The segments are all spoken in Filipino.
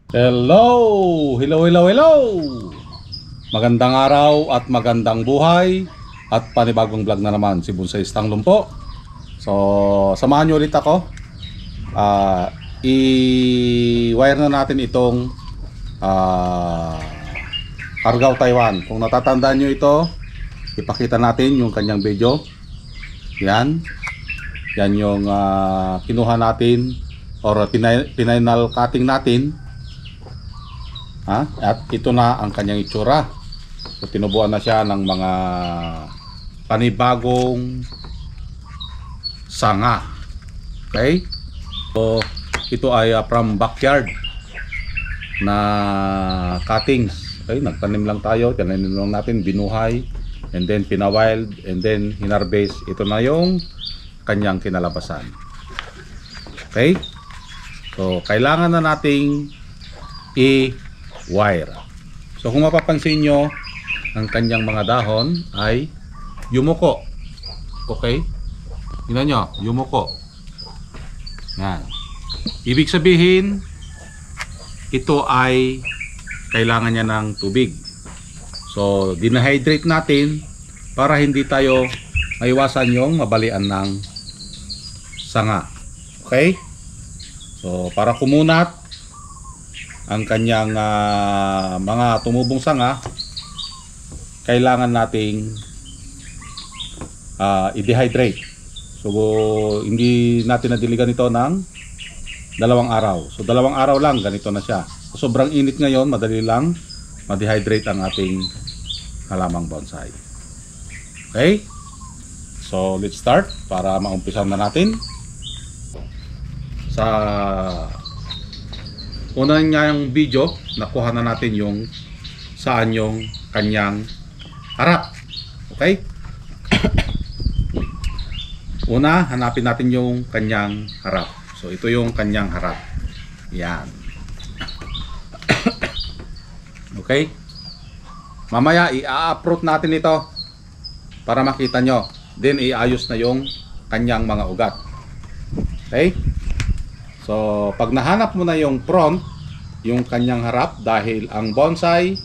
Hello! Hello, hello, hello! Magandang araw at magandang buhay at panibagong vlog na naman si Bonsai Stanglong po. So, samahan nyo ulit ako. I-wire na natin itong Argao Taiwan. Kung natatandaan nyo ito, ipakita natin yung kanyang video. Yan. Yan yung kinuha natin or final cutting natin. At ito na ang kanyang itsura. So, tinubuan na siya ng mga panibagong sanga. Okay? So, ito ay from backyard na cuttings. Okay? Nagtanim lang tayo. Tinanim lang natin, binuhay, and then pinawild, and then hinarvest. Ito na yung kanyang kinalabasan. Okay? So, kailangan na nating wire. So kung mapapansin nyo, ang kanyang mga dahon ay yumuko. Okay? Tingnan nyo, yumuko. Yan. Ibig sabihin, ito ay kailangan niya ng tubig. So dinahydrate natin para hindi tayo maiwasan yung mabalian ng sanga. Okay? So para kumunat ang kanyang mga tumubong sanga, kailangan nating i-dehydrate. So hindi natin nadiligan ito ng 2 araw. So 2 araw lang, ganito na siya. So, sobrang init ngayon, madali lang ma-dehydrate ang ating halamang bonsai. Okay? So let's start para maumpisan na natin. Sa unang yung video, nakuha na natin yung saan yung kanyang harap. Okay? Una, hanapin natin yung kanyang harap. So ito yung kanyang harap. Yan. Okay? Mamaya i-uproot natin ito para makita nyo. Then iayos na yung kanyang mga ugat. Okay? So, pag nahanap mo na yung front, yung kanyang harap, dahil ang bonsai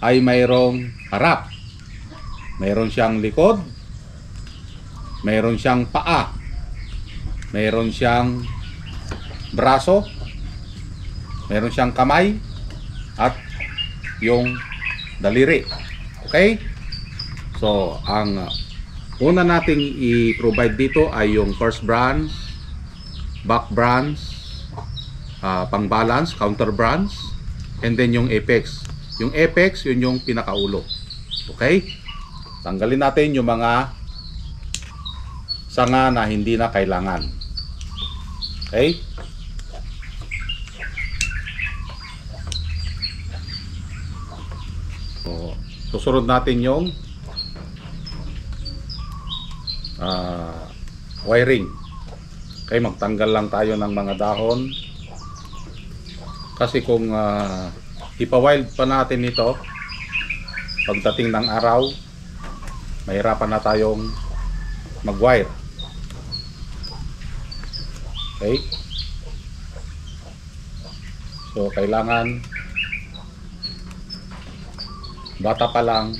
ay mayroong harap. Mayroon siyang likod, mayroon siyang paa, mayroon siyang braso, mayroon siyang kamay, at yung daliri. Okay? So, ang una nating i-provide dito ay yung first branch, back branch, pang balance, counter branch, and then yung apex. Yung apex, yun yung pinakaulo. Okay? Tanggalin natin yung mga sanga na hindi na kailangan. Okay? So, susunod natin yung wiring. Okay, magtanggal lang tayo ng mga dahon. Kasi kung ipa-wild pa natin ito, pagdating ng araw, mahirapan na tayong mag-wire. Okay? So, kailangan bata pa lang,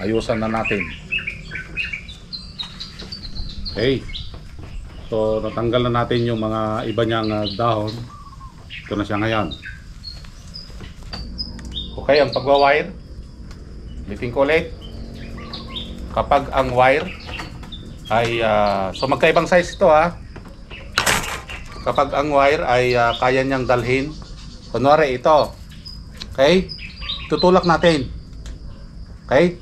ayusan na natin. Okay? So, natanggal na natin yung mga iba niyang dahon. Ito na siya ngayon. Okay, ang pagwa-wire, ulitin ko ulit. Kapag ang wire ay so magkaibang size ito kapag ang wire ay kaya niyang dalhin, kunwari ito, okay, tutulak natin. Okay,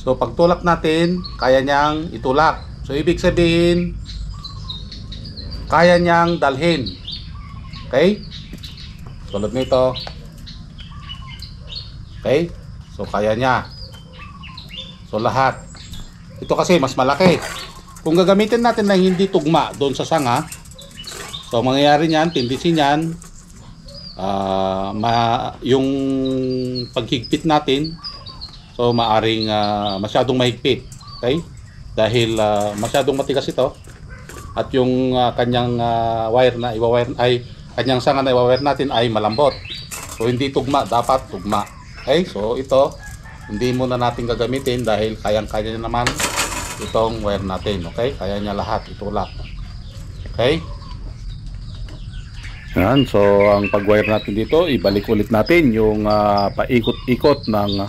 so pagtulak natin, kaya niyang itulak. So ibig sabihin, kaya niyang dalhin. Okay? Tulad nito. Okay? So kaya niya. So lahat. Ito kasi mas malaki. Kung gagamitin natin na hindi tugma doon sa sanga, so mangyayari niyan, tendency niyan, yung paghigpit natin, so maaring masyadong mahigpit. Okay? Dahil masyadong matigas ito. at yung kanyang wire na iwa-wire ay kanyang sanga na iwa-wire natin ay malambot. So hindi tugma, dapat tugma. Okay? So ito hindi muna natin gagamitin dahil kayang-kaya niya naman itong wire natin. Okay? Kaya niya lahat itulak. Okay? Yan, so ang pag-wire natin dito, ibalik ulit natin yung paikot-ikot ng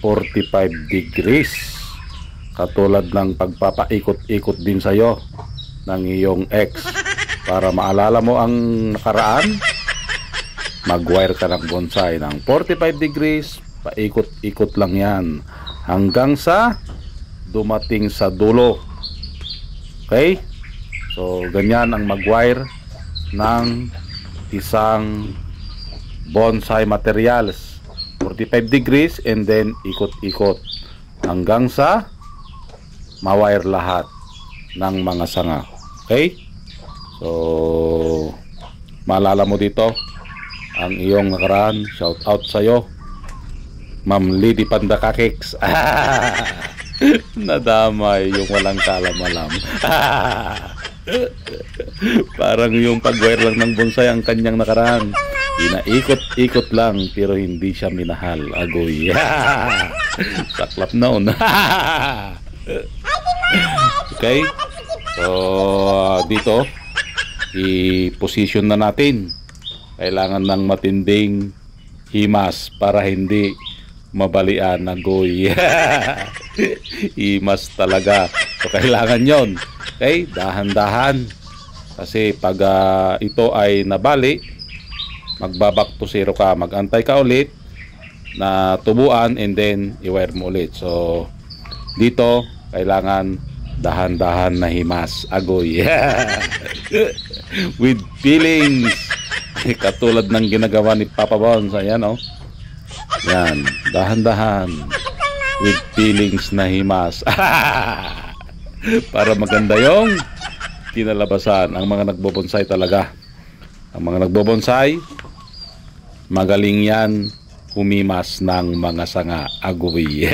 45 degrees. Katulad ng pagpapaikot-ikot din sa'yo ng iyong ex. Para maalala mo ang nakaraan, mag-wire ka ng bonsai ng 45 degrees, paikot-ikot lang yan. Hanggang sa dumating sa dulo. Okay? So, ganyan ang mag-wire ng isang bonsai materials, 45 degrees and then ikot-ikot hanggang sa ma-wire lahat ng mga sanga. Okay? So maalala mo dito ang iyong nakaraan. Shout out sa'yo, Ma'am Lady Panda Cakes. Nadamay yung walang kalam-alam. Parang yung pag-wire lang ng bonsai ang kanyang nakaraan. Inaikot-ikot lang pero hindi siya minahal. Agoy. Saklap noon. Okay? So dito i-position na natin. Kailangan ng matinding himas para hindi mabalian. Agoy. Himas talaga. So kailangan yon. Okay, dahan-dahan kasi pag ito ay nabali, magbaback to zero ka, magantay ka ulit na tubuan and then i-wire mo ulit. So dito kailangan dahan-dahan na himas. Agoy. With feelings. Katulad ng ginagawa ni Papa Bones. Ayan o. Yan, dahan-dahan with feelings na himas. Para maganda yung kinalabasan. Ang mga nagbobonsai talaga, ang mga nagbobonsai, magaling yan humimas ng mga sanga. Agoy.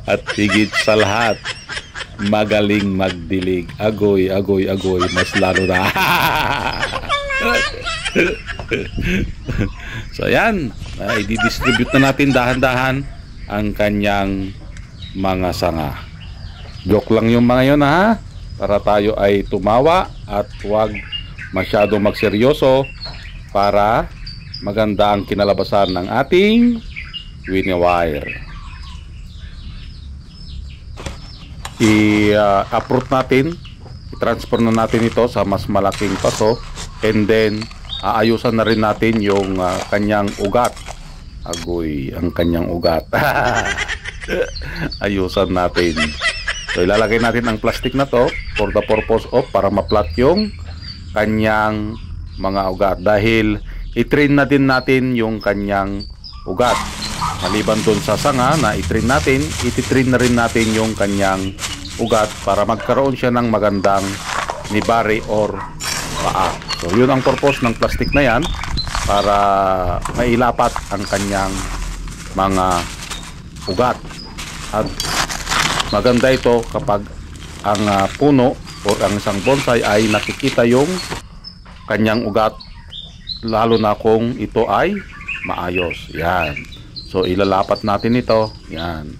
At higit sa lahat, magaling magdilig. Agoy, agoy, agoy. Mas lalo na. So yan, i-distribute na natin dahan-dahan ang kanyang mga sanga. Joke lang yung mga yun, ha, para tayo ay tumawa at huwag masyadong magseryoso para maganda ang kinalabasan ng ating wire. I-uproot natin, i-transfer na natin ito sa mas malaking paso and then aayusan na rin natin yung kanyang ugat. Agoy, ang kanyang ugat. Ayusan natin. So ilalagay natin ang plastic na to for the purpose of para ma-flat yung kanyang mga ugat, dahil i-train na din natin yung kanyang ugat. Maliban doon sa sanga na i-train natin, iti-train na rin natin yung kanyang ugat para magkaroon siya ng magandang nibari or paa. So yun ang purpose ng plastic na yan, para mailapat ang kanyang mga ugat. At maganda ito kapag ang puno o ang isang bonsai ay nakikita yung kanyang ugat, lalo na kung ito ay maayos. Yan. So ilalapat natin ito. Yan.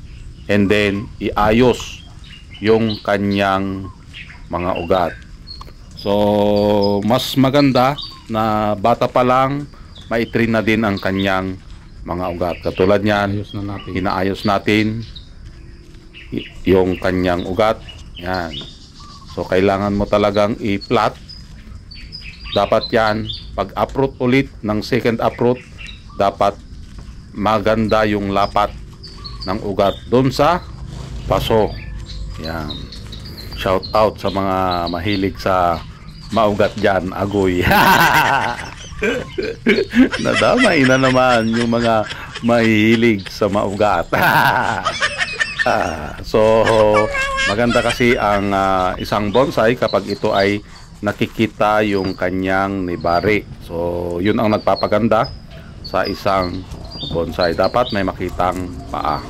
And then iayos yung kanyang mga ugat. So mas maganda na bata pa lang maitrain na din ang kanyang mga ugat. Katulad niyan, inaayos natin yung kanyang ugat. Yan. So kailangan mo talagang i-flat. Dapat yan, pag uproot ulit ng second uproot, dapat maganda yung lapat ng ugat doon sa paso. Yan. Shout out sa mga mahilig sa maugat dyan. Agoy. Nadamay na naman yung mga mahilig sa maugat. So maganda kasi ang isang bonsai kapag ito ay nakikita yung kanyang nibari. So yun ang nagpapaganda sa isang bonsai. Dapat may makitang paa.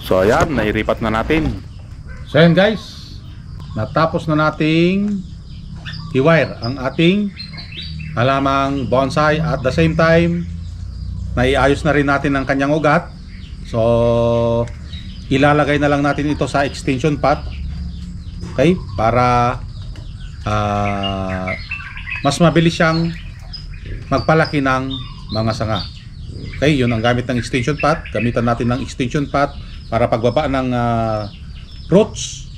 So ayan, nairipat na natin. So ayan guys, natapos na nating i-wire ang ating halamang bonsai at the same time naiayos na rin natin ang kanyang ugat. So ilalagay na lang natin ito sa extension pot, okay, para mas mabilis siyang magpalaki ng mga sanga. Okay, yun ang gamit ng extension pot. Gamitan natin ng extension pot para pagbaba ng roots,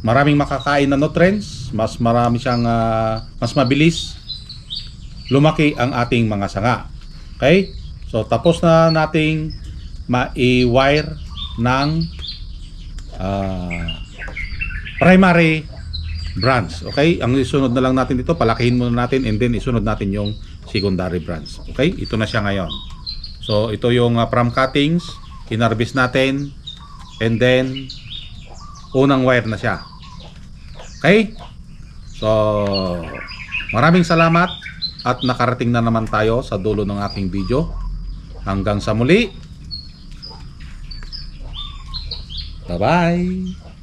maraming makakain na nutrients, mas marami siyang mas mabilis lumaki ang ating mga sanga. Okay, so tapos na nating ma-wire ng primary branch. Okay, ang isunod na lang natin dito, palakihin muna natin and then isunod natin yung secondary branch. Okay, ito na siya ngayon. So ito yung from cuttings, hinarvest natin and then unang wire na siya. Okay, so maraming salamat at nakarating na naman tayo sa dulo ng aking video. Hanggang sa muli, bye bye.